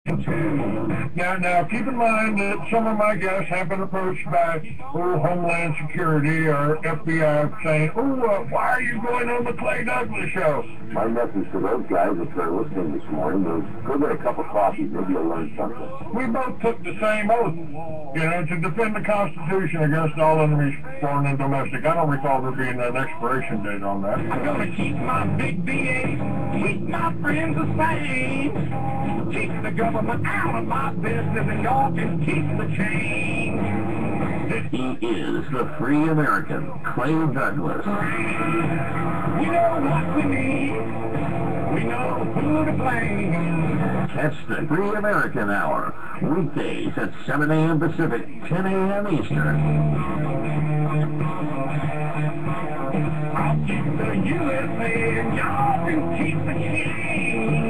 Now, keep in mind that some of my guests have been approached by Homeland Security or FBI saying, why are you going on the Clay Douglas show? My message to those guys, if they're listening this morning, is go get a cup of coffee. Maybe you'll learn something. We both took the same oath, to defend the Constitution against all enemies, foreign and domestic. I don't recall there being an expiration date on that. I'm going to keep my big BA, keep my friends the same, keep the government out of my business, and y'all can keep the change. He is the free American, Clay Douglas. We know what we need. We know who to blame. Catch the Free American Hour, weekdays at 7 a.m. Pacific, 10 a.m. Eastern. I'll keep the USA, and y'all can keep the change.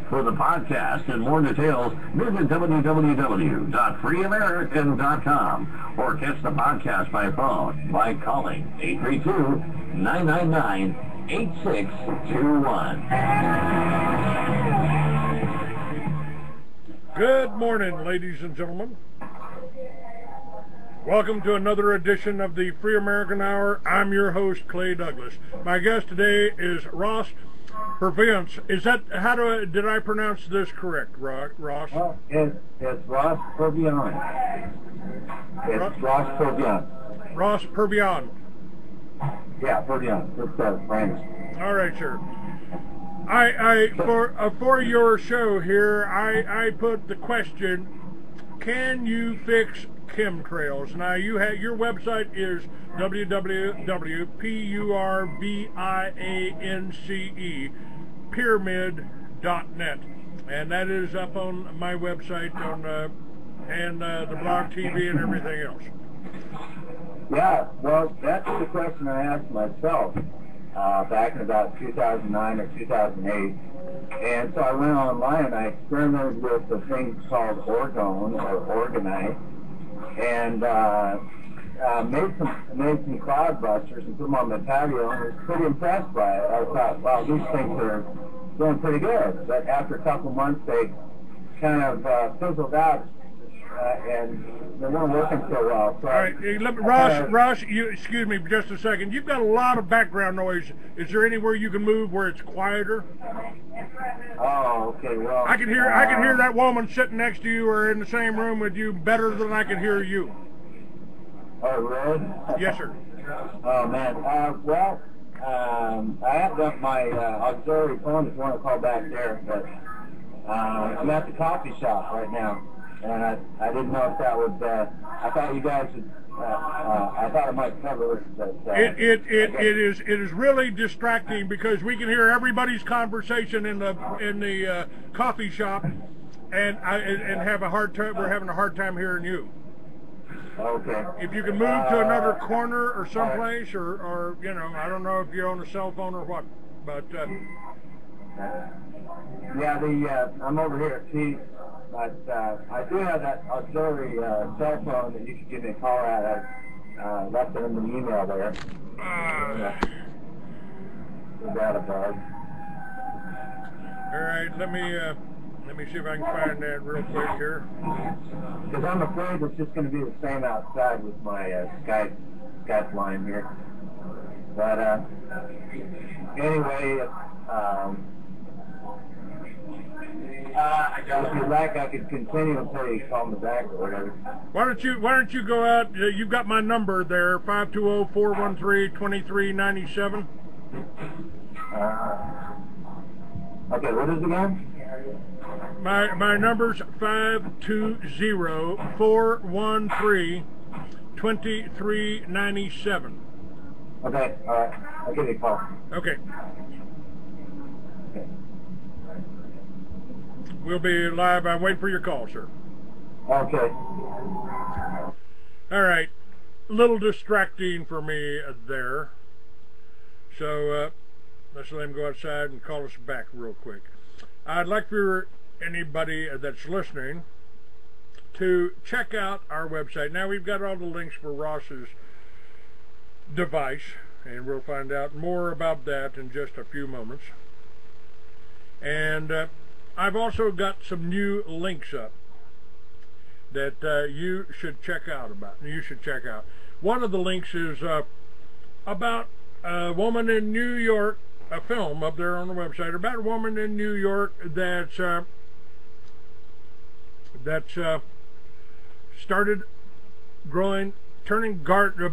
For the podcast and more details, visit www.freeamerican.com or catch the podcast by phone by calling 832-999-8621. Good morning, ladies and gentlemen. Welcome to another edition of the Free American Hour. I'm your host, Clay Douglas. My guest today is Ross Purviance. Is that did I pronounce this correct, Ross? Well, it's Ross Purviance. It's Ross Purviance. Ross Purviance. Yeah, Purviance. It's French. All right, sir. For your show here, I put the question: can you fix chemtrails? Now your website is www.purviance.pyramid.net, and that is up on my website and the blog TV and everything else. Yeah, well, that's the question I asked myself back in about 2009 or 2008. And so I went online and I experimented with the thing called orgone or organite, and made some cloud busters and put them on my patio, and was pretty impressed by it. I thought, wow, these things are doing pretty good. But after a couple months, they kind of fizzled out, and they weren't working so well. So all right, Ross, excuse me for just a second. You've got a lot of background noise. Is there anywhere you can move where it's quieter? Oh, okay. Well, I can hear that woman sitting next to you or in the same room with you better than I can hear you. Oh, really? Yes, sir. Oh, man. I have got my auxiliary phone if you want to call back there, but I'm at the coffee shop right now, and I didn't know if that would, I thought you guys would, I thought it might cover it, but... It is really distracting because we can hear everybody's conversation in the coffee shop, and have a hard time. We're having a hard time hearing you. Okay. If you can move to another corner or someplace, or I don't know if you're on a cell phone or what, but yeah, I'm over here at T, but I do have that auxiliary cell phone that you can give me a call at. I left it in the email there. Without a bug. All right, let me see if I can find that real quick here. Because I'm afraid it's just going to be the same outside with my Skype line here. But anyway, if you'd like, I could continue until you call me back or whatever. Why don't you go out? You've got my number there, 520-413-2397. Okay, what is it again? My number's 520-413-2397. Okay, all right. I'll give you a call. Okay. We'll be live. I'm waiting for your call, sir. Okay. All right. A little distracting for me there. So let's let him go outside and call us back real quick. I'd like for anybody that's listening to check out our website. Now we've got all the links for Ross's device, and we'll find out more about that in just a few moments. And I've also got some new links up that you should check out. One of the links is about a woman in New York, a film up there on the website about a woman in New York that's started turning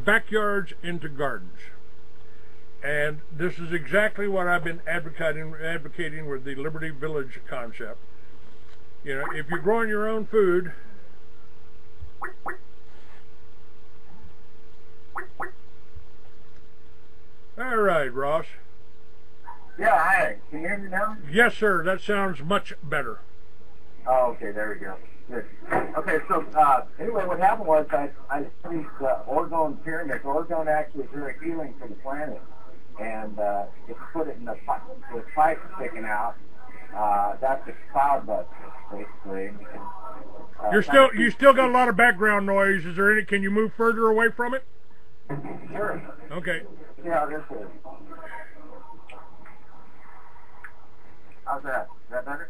backyards into gardens. And this is exactly what I've been advocating with the Liberty Village concept. You know, if you're growing your own food, all right, Ross. Yeah, hi. Can you hear me now? Yes, sir. That sounds much better. Oh, okay. There we go. Good. Okay, so anyway, what happened was I studied orgone pyramids. Orgone actually is very healing for the planet. And if you put it in the pipe sticking out, that's a cloud buster, basically. And you can, you still got a lot of background noise. Is there any? Can you move further away from it? Sure. Okay. See how this is. How's that? Is that better?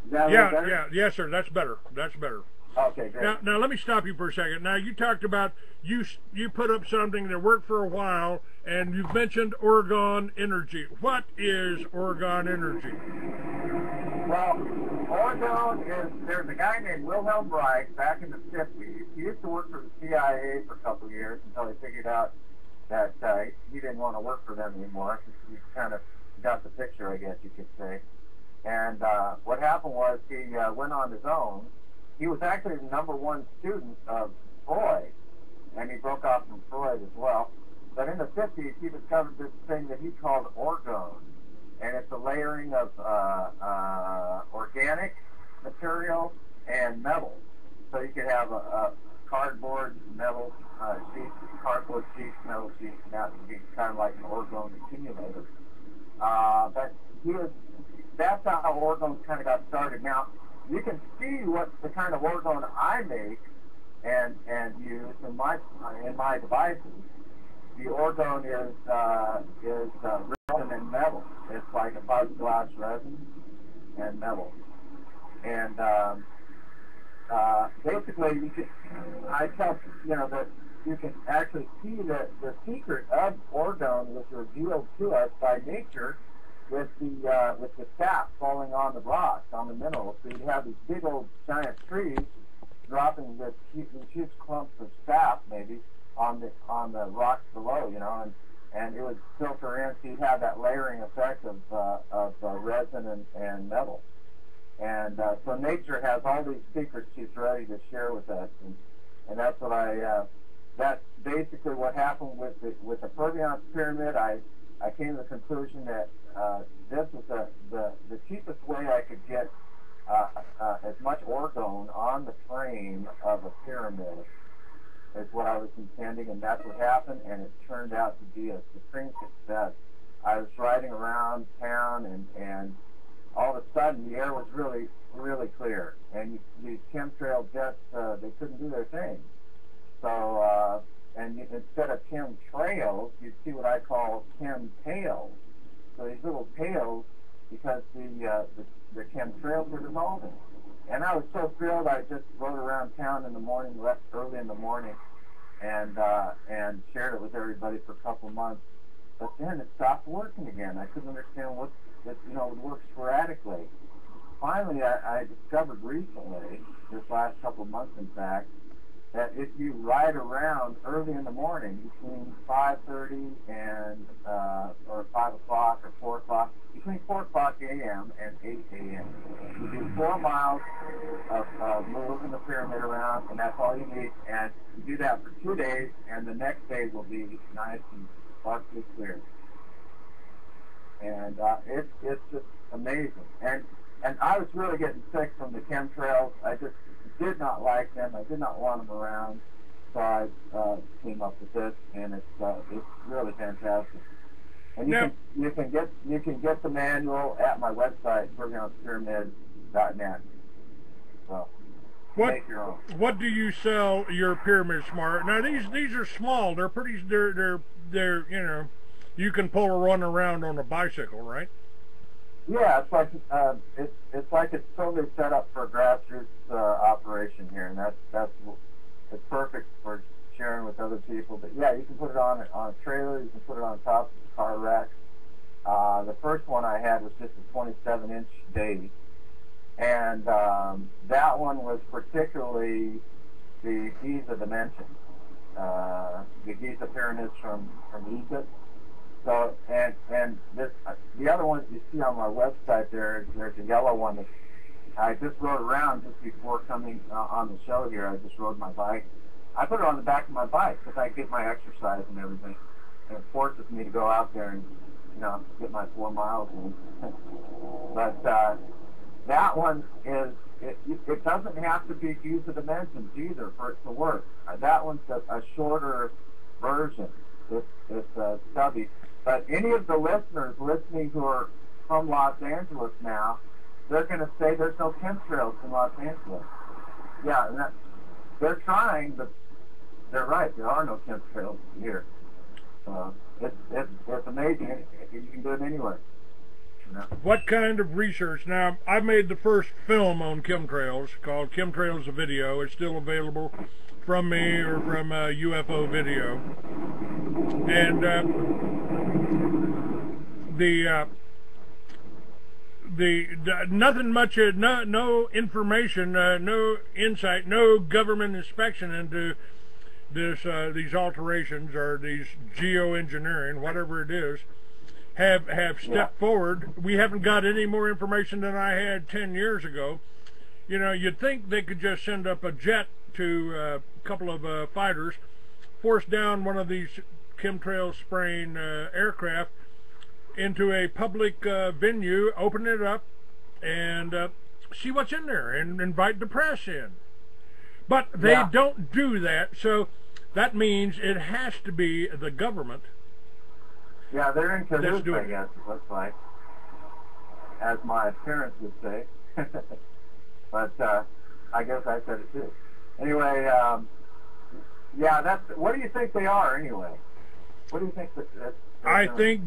Is that a little better? Yeah, yes, sir. That's better. That's better. Okay, great. Now let me stop you for a second. Now you talked about you put up something that worked for a while, and you've mentioned orgone energy. What is orgone energy? Well, orgone is, there's a guy named Wilhelm Reich back in the 50s. He used to work for the CIA for a couple of years until he figured out that he didn't want to work for them anymore. He kind of got the picture, I guess you could say. And what happened was he went on his own. He was actually the #1 student of Freud, and he broke off from Freud as well. But in the 50s, he discovered this thing that he called orgone, and it's a layering of organic material and metal. So you could have a cardboard metal sheet, cardboard sheet, metal sheet, and that would be kind of like an orgone accumulator. But that's how orgone kind of got started. Now, you can see what the kind of orgone I make and use in my devices. The orgone is resin and metal. It's like a fiberglass resin and metal. And basically, I tell that you can actually see that the secret of orgone was revealed to us by nature. With the sap falling on the rocks, on the minerals. So you'd have these big old giant trees dropping this huge clumps of sap maybe on the rocks below, and it would filter in, so you'd have that layering effect of resin and metal. And so nature has all these secrets she's ready to share with us, and that's what that's basically what happened with the Purviance pyramid. I came to the conclusion that this was the cheapest way I could get as much orgone on the frame of a pyramid is what I was intending, and that's what happened, and it turned out to be a supreme success. I was riding around town, and all of a sudden the air was really, really clear, and these chemtrail jets, they couldn't do their thing. So, instead of chemtrails, you'd see what I call chemtails. So these little tails, because the chemtrails were dissolving. And I was so thrilled, I just rode around town in the morning, left early in the morning, and shared it with everybody for a couple of months. But then it stopped working again. I couldn't understand what, it would work sporadically. Finally, I discovered recently, this last couple of months in fact, that if you ride around early in the morning between 5:30 and or 5 o'clock or 4 o'clock, between 4 o'clock a.m. and 8 a.m. You do 4 miles of moving the pyramid around, and that's all you need. And you do that for 2 days, and the next day will be nice and sparkly clear. And it's just amazing. And I was really getting sick from the chemtrails. I just did not like them. I did not want them around. So I came up with this, and it's really fantastic. And you can get the manual at my website, purviancepyramid.net. So make your own. What do you sell your Pyramid Smart? Now these are small. They're pretty. They're you can pull a run around on a bicycle, right? Yeah, it's like it's totally set up for a grassroots operation here, and it's perfect for sharing with other people. But yeah, you can put it on a trailer, you can put it on top of the car rack. The first one I had was just a 27-inch day, and that one was particularly the Giza dimension, the Giza pyramids from Egypt. So, and this, the other ones you see on my website there's a yellow one that I just rode around just before coming on the show here. I just rode my bike. I put it on the back of my bike because I get my exercise and everything. And it forces me to go out there and, get my 4 miles in. But that one is, it doesn't have to be Giza dimensions either for it to work. That one's a shorter version. It's stubby. But any of the listeners listening who are from Los Angeles now, they're going to say there's no chemtrails in Los Angeles. Yeah, and they're trying, but they're right. There are no chemtrails here. It's amazing. You can do it anywhere. What kind of research? Now, I made the first film on chemtrails called Chemtrails a Video. It's still available from me or from UFO Video. And nothing much, no information, no insight, no government inspection into these alterations or these geoengineering, whatever it is, have stepped forward. We haven't got any more information than I had 10 years ago. You'd think they could just send up a jet to a couple of fighters, force down one of these chemtrail spraying aircraft into a public venue, open it up, and see what's in there, and invite the press in. But they don't do that, so that means it has to be the government. Yeah, they're in cahoots, I guess, it looks like, as my parents would say. But I guess I said it too. Anyway, yeah, what do you think they are, anyway? What do you think that I think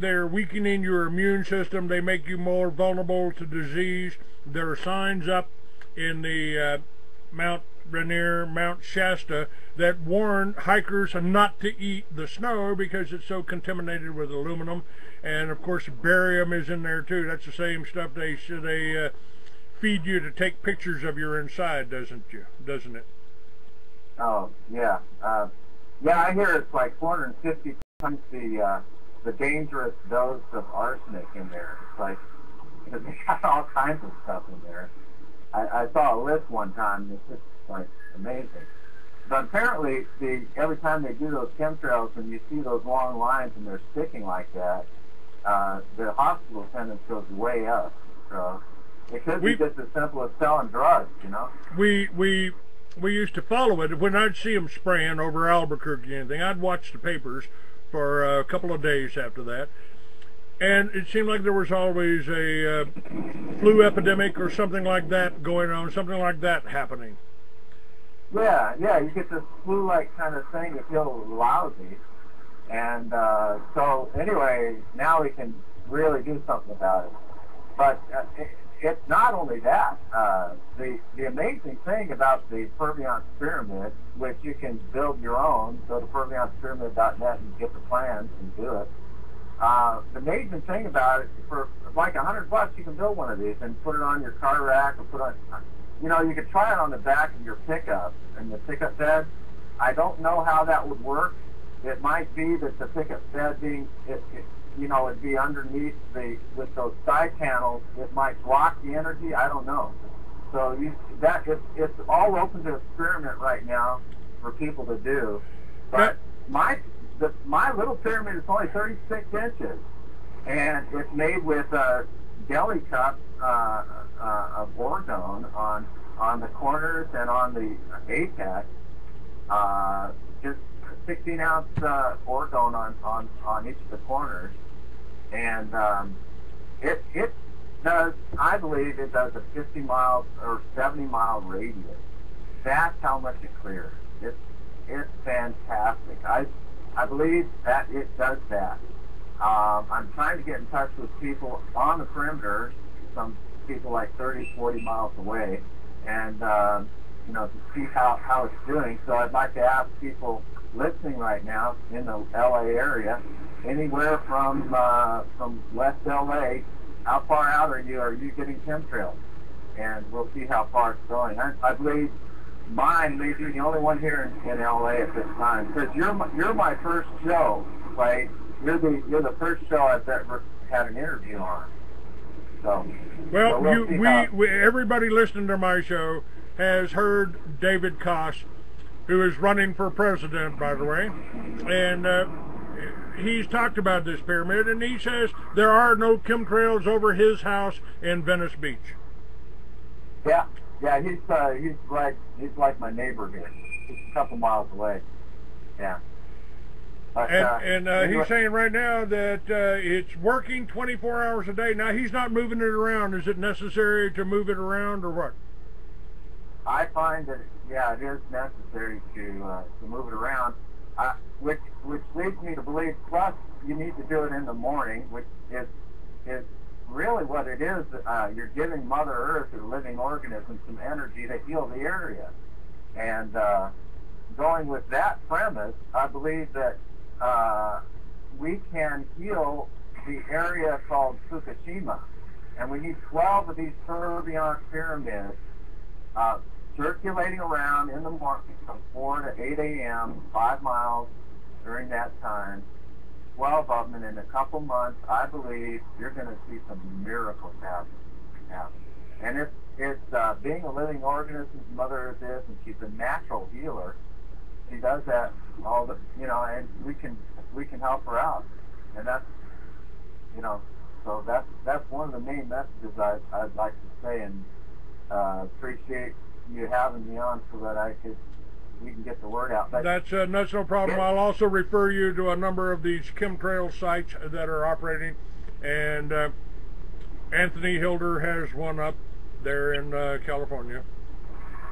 they're weakening your immune system. They make you more vulnerable to disease. There are signs up in the Mount Rainier, Mount Shasta, that warn hikers not to eat the snow because it's so contaminated with aluminum. And of course, barium is in there too. That's the same stuff they feed you to take pictures of your inside, doesn't it? Oh yeah, yeah. I hear it's like 450 times the dangerous dose of arsenic in there. It's like they got all kinds of stuff in there. I saw a list one time, and it's just like amazing. But apparently, every time they do those chemtrails, and you see those long lines and they're sticking like that, the hospital attendance goes way up. So it could be just as simple as selling drugs, We used to follow it. When I'd see them spraying over Albuquerque or anything, I'd watch the papers for a couple of days after that. And it seemed like there was always a flu epidemic or something like that going on, something like that happening. Yeah, you get this flu-like kind of thing. You feel lousy. And so anyway, now we can really do something about it. But it's not only that. The amazing thing about the Purviance pyramid, which you can build your own, go to purviancepyramid.net and get the plans and do it. The amazing thing about it, for like $100, you can build one of these and put it on your car rack or put on, you could try it on the back of your pickup and the pickup bed. I don't know how that would work. It might be that the pickup bed it'd be underneath with those side panels, it might block the energy. I don't know. So it's all open to experiment right now for people to do. But my little pyramid is only 36 inches, and it's made with a deli cup of orgone on the corners and on the apex. Just 16-ounce orgone on each of the corners, and it does. I believe it does a 50-mile or 70-mile radius. That's how much it clears. It's fantastic. I believe that it does that. I'm trying to get in touch with people on the perimeter, some people like 30, 40 miles away, and you know, to see how it's doing. So I'd like to ask people listening right now in the LA area, anywhere from West LA, how far out are you getting chemtrails? And we'll see how far it's going. I believe mine may be the only one here in LA at this time, because you're my first show, right? You're the first show I've ever had an interview on. So well, we'll everybody listening to my show has heard David Koss, who is running for president, by the way, and he's talked about this pyramid, and he says there are no chemtrails over his house in Venice Beach. Yeah, he's like my neighbor here. He's a couple miles away. Yeah. But, anyway, he's saying right now that it's working 24 hours a day. Now, he's not moving it around. Is it necessary to move it around, or what? I find that, yeah, it is necessary to move it around, which leads me to believe, plus you need to do it in the morning, which is really what it is. You're giving Mother Earth, or living organisms, some energy to heal the area. And going with that premise, I believe that we can heal the area called Fukushima. And we need 12 of these Purviance pyramids circulating around in the morning from 4 to 8 a.m., 5 miles during that time. 12 of them, and in a couple months, I believe you're going to see some miracles happen. And it's being a living organism, Mother Earth is, and she's a natural healer. She does that all the, you know, and we can help her out, and that's, you know, so that's one of the main messages I'd like to say, and appreciate you having me on so that we can get the word out. But that's no problem. I'll also refer you to a number of these chemtrail sites that are operating, and Anthony Hilder has one up there in California.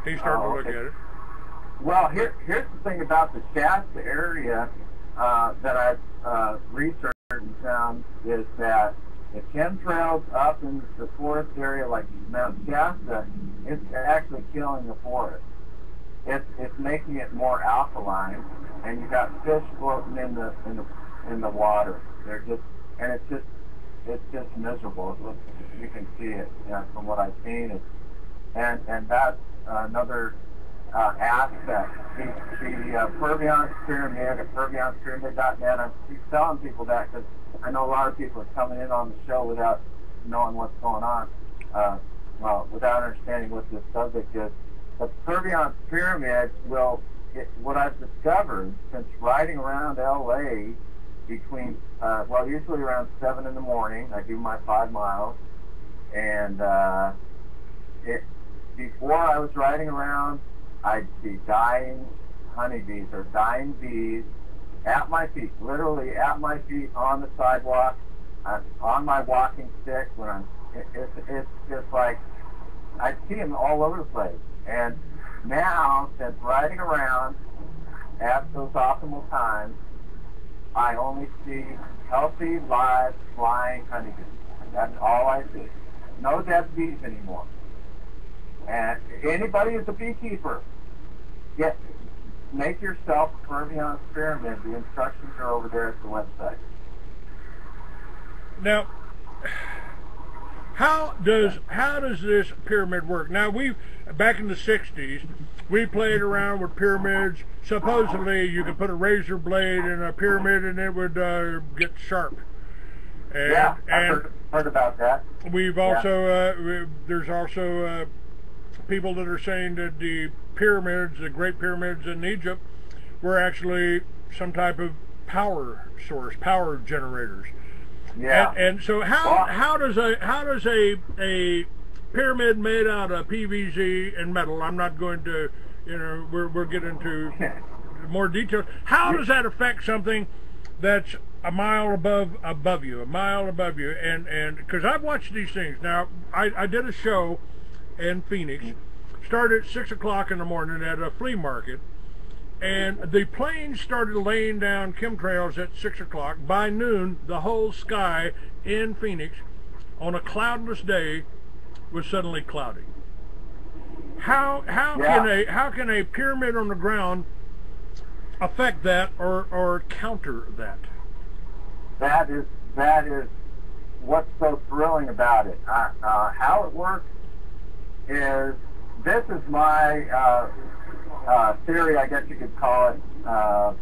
He's starting to look at it. Well, here's the thing about the Shasta area that I've researched and found is that the chemtrails up in the forest area like Mount Shasta, it's actually killing the forest. It's making it more alkaline, and you got fish floating in the water. They're just, and it's just miserable. You can see it, you know, from what I've seen. And that's another aspect. The Purviance Pyramid at purviancepyramid.net. I keep telling people that because I know a lot of people are coming in on the show without knowing what's going on, well, without understanding what this subject is. The Purviance Pyramid what I've discovered since riding around LA between, well, usually around 7 in the morning, I do my 5 miles, and before I was riding around, I'd see dying honeybees or dying bees at my feet, literally at my feet on the sidewalk, on my walking stick. It's just like, I see them all over the place. And now, since riding around at those optimal times, I only see healthy, live, flying honeybees. That's all I see. No dead bees anymore. And anybody who's a beekeeper, make yourself a Purviance pyramid. The instructions are over there at the website. Now, how does this pyramid work? Now, back in the 60s, we played around with pyramids. Supposedly, you could put a razor blade in a pyramid and it would get sharp. And, I've heard about that. We've also there's also people that are saying that the pyramids, the Great Pyramids in Egypt, were actually some type of power source, power generators. Yeah. And so how does a pyramid made out of PVC and metal? I'm not going to, you know, we're getting into more details. How does that affect something that's a mile above you, and because I've watched these things. Now, I did a show in Phoenix, started at 6 o'clock in the morning at a flea market, And the planes started laying down chemtrails at 6 o'clock. By noon, the whole sky in Phoenix on a cloudless day was suddenly cloudy. How can a pyramid on the ground affect that or counter that? That is what's so thrilling about it. How it works is, this is my theory, I guess you could call it, how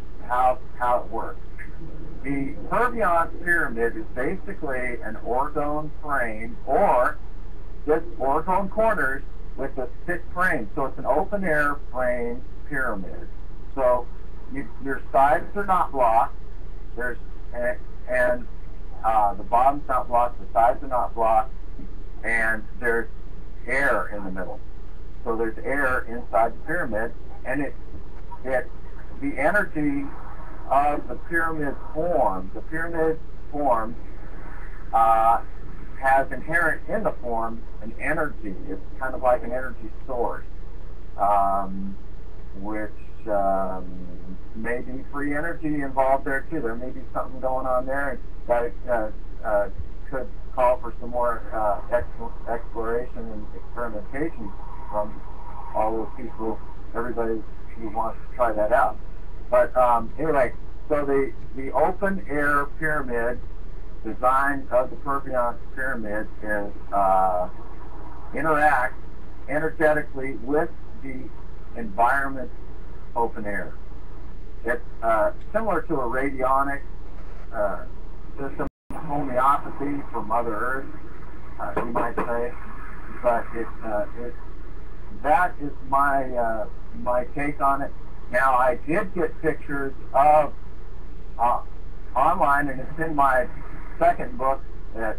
it works. The Purviance pyramid is basically an orgone frame, or just orgone corners with a thick frame. So it's an open air frame pyramid. So your sides are not blocked. And the bottom's not blocked, the sides are not blocked, and there's air in the middle. So there's air inside the pyramid, and the energy of the pyramid form has inherent in the form an energy. It's kind of like an energy source, which may be free energy involved there too. There may be something going on there that could call for some more exploration and experimentation from all those people, everybody who wants to try that out. But anyway, so the open air pyramid design of the Purviance pyramid is interacts energetically with the environment open air. It's similar to a radionic system, homeopathy from Mother Earth, you might say. But that is my my take on it. Now, I did get pictures of online, and it's in my second book at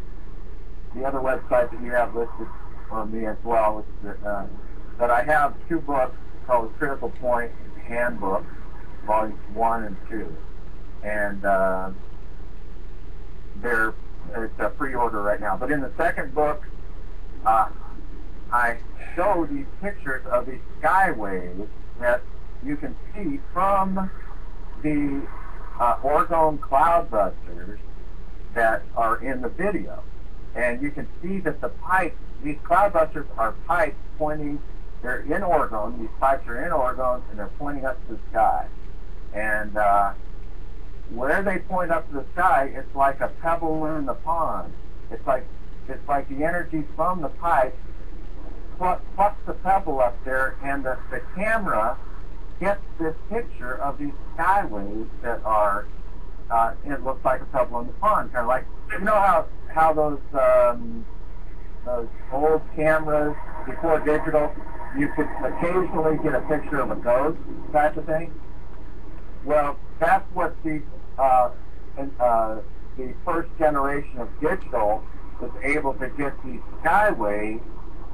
the other website that you have listed for me as well. That I have two books called Critical Point Handbook, volumes 1 and 2, and it's a pre-order right now. But in the second book, I show these pictures of these skyways that you can see from the orgone cloudbusters that are in the video. And you can see that the pipes, these cloudbusters are pipes pointing, they're in orgone, these pipes are in orgone, and they're pointing up to the sky. And where they point up to the sky, it's like a pebble in the pond. It's like the energy from the pipe plucks the pebble up there, and the camera gets this picture of these skyways that are, it looks like a pebble in the pond, kind of like, you know how those old cameras before digital, you could occasionally get a picture of a ghost type of thing? Well, that's what the first generation of digital was able to get these skyways,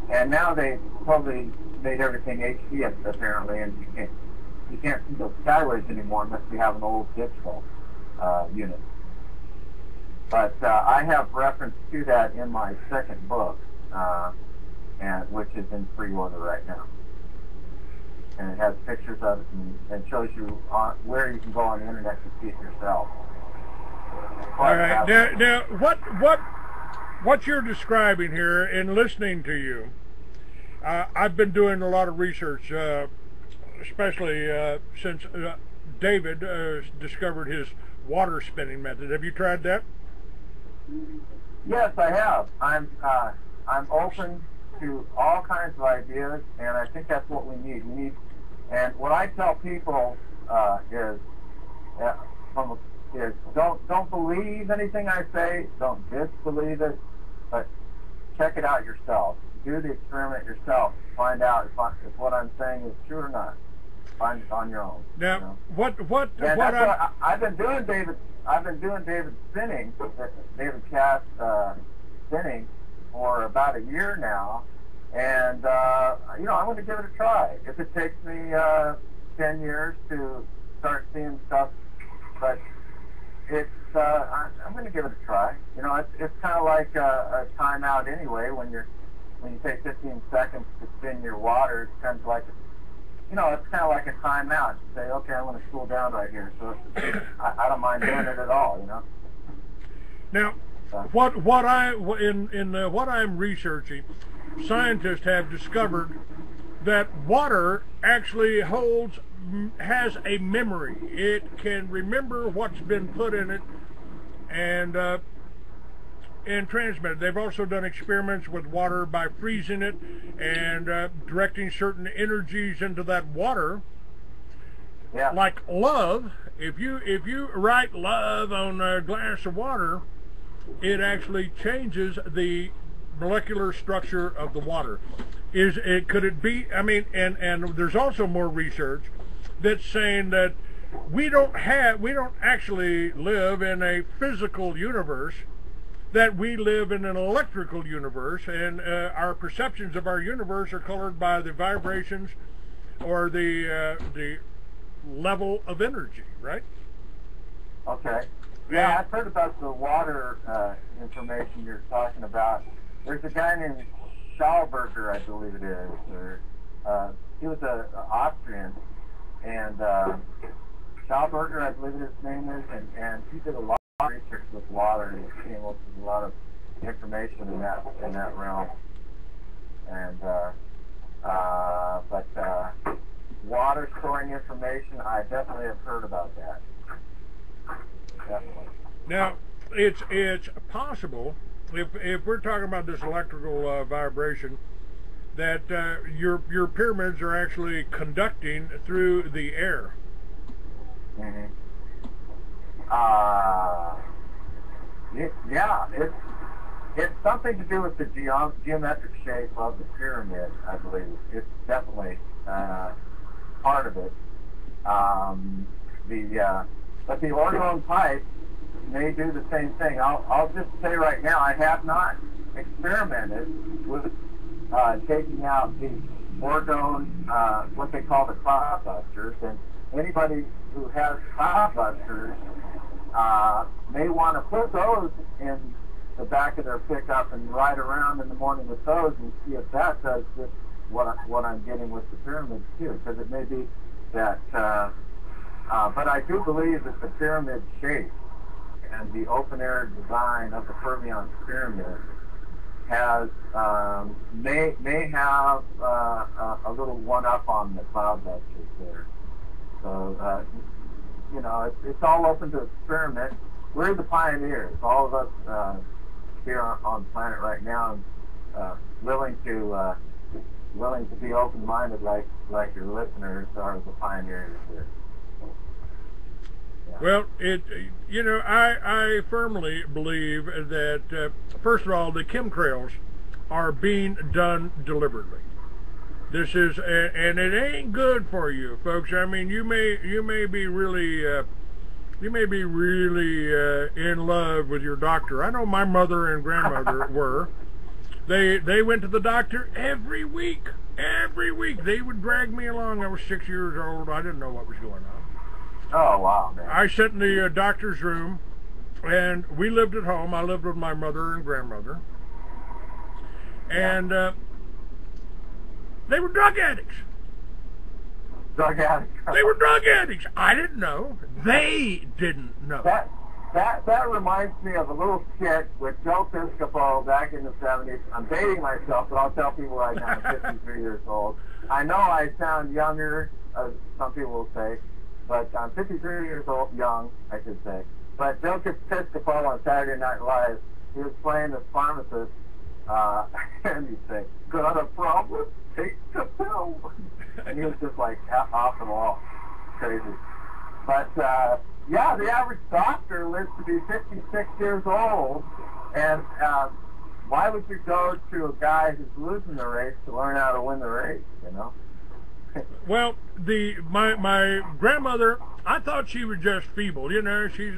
and now they totally made everything HD apparently, and you can't see those skyways anymore unless you have an old digital unit. But I have reference to that in my second book, and which is in pre-order right now. And it has pictures of it and shows you where you can go on the internet to see it yourself. All right. Now, what you're describing here and listening to you, I've been doing a lot of research, especially since David discovered his water spinning method. Have you tried that? Yes, I have. I'm open to all kinds of ideas, and I think that's what we need. And what I tell people is don't believe anything I say, don't disbelieve it, but check it out yourself. Do the experiment yourself. Find out if what I'm saying is true or not. Find it on your own. Now, you know? what I've been doing David spinning, David Cass spinning for about a year now, and you know, I'm going to give it a try. If it takes me 10 years to start seeing stuff, but I'm going to give it a try. You know, it's kind of like a timeout anyway. When you take 15 seconds to spin your water, it's kind of like you know, it's kind of like a timeout. You say, okay, I want to cool down right here, so I don't mind doing it at all, you know. Now, what I'm researching, scientists have discovered that water actually has a memory. It can remember what's been put in it and transmit it. They've also done experiments with water by freezing it and directing certain energies into that water. Yeah. Like love, if you write love on a glass of water, it actually changes the molecular structure of the water. Could it be, I mean, and there's also more research that's saying that we don't actually live in a physical universe, that we live in an electrical universe, and our perceptions of our universe are colored by the vibrations or the level of energy, right? Okay. Yeah, I've heard about the water information you're talking about. There's a guy named Schauberger, I believe it is, or he was an Austrian, and Schauberger, I believe his name is, and he did a lot of research with water, and he came up with a lot of information in that realm. And but water storing information, I definitely have heard about that. Definitely. Now, it's possible, if we're talking about this electrical vibration, that your pyramids are actually conducting through the air. Mm-hmm. Yeah, it's something to do with the geometric shape of the pyramid, I believe. It's definitely part of it. But the orgone pipe may do the same thing. I'll just say right now, I have not experimented with taking out the orgone, what they call the cloudbusters, and anybody who has cloudbusters may want to put those in the back of their pickup and ride around in the morning with those and see if that does just what I'm getting with the pyramids too, because it may be that, but I do believe that the pyramid shape and the open-air design of the Purviance pyramid has may have a little one-up on the cloudbusters there. So you know, it's all open to experiment. We're the pioneers, all of us here on the planet right now, willing to be open-minded, like your listeners are the pioneers here. Well, you know, I firmly believe that, first of all, the chemtrails are being done deliberately. This is, and it ain't good for you, folks. I mean, you may be really in love with your doctor. I know my mother and grandmother were. They went to the doctor every week. Every week they would drag me along. I was 6 years old. I didn't know what was going on. Oh, wow, man. I sat in the doctor's room, and we lived at home. I lived with my mother and grandmother. And they were drug addicts. Drug addicts. They were drug addicts. I didn't know. They didn't know. That reminds me of a little skit with Joe Piscopo back in the 70s. I'm dating myself, but I'll tell people right now I'm 53 years old. I know I sound younger, as some people will say, but I'm 53 years old, young, I should say. But Joe Piscopo on Saturday Night Live, he was playing this pharmacist, and he'd say, "Got a problem? Take the pill." And he was just like off the wall, crazy. But yeah, the average doctor lives to be 56 years old, and why would you go to a guy who's losing the race to learn how to win the race? You know. Well, my grandmother, I thought she was just feeble. You know, she's an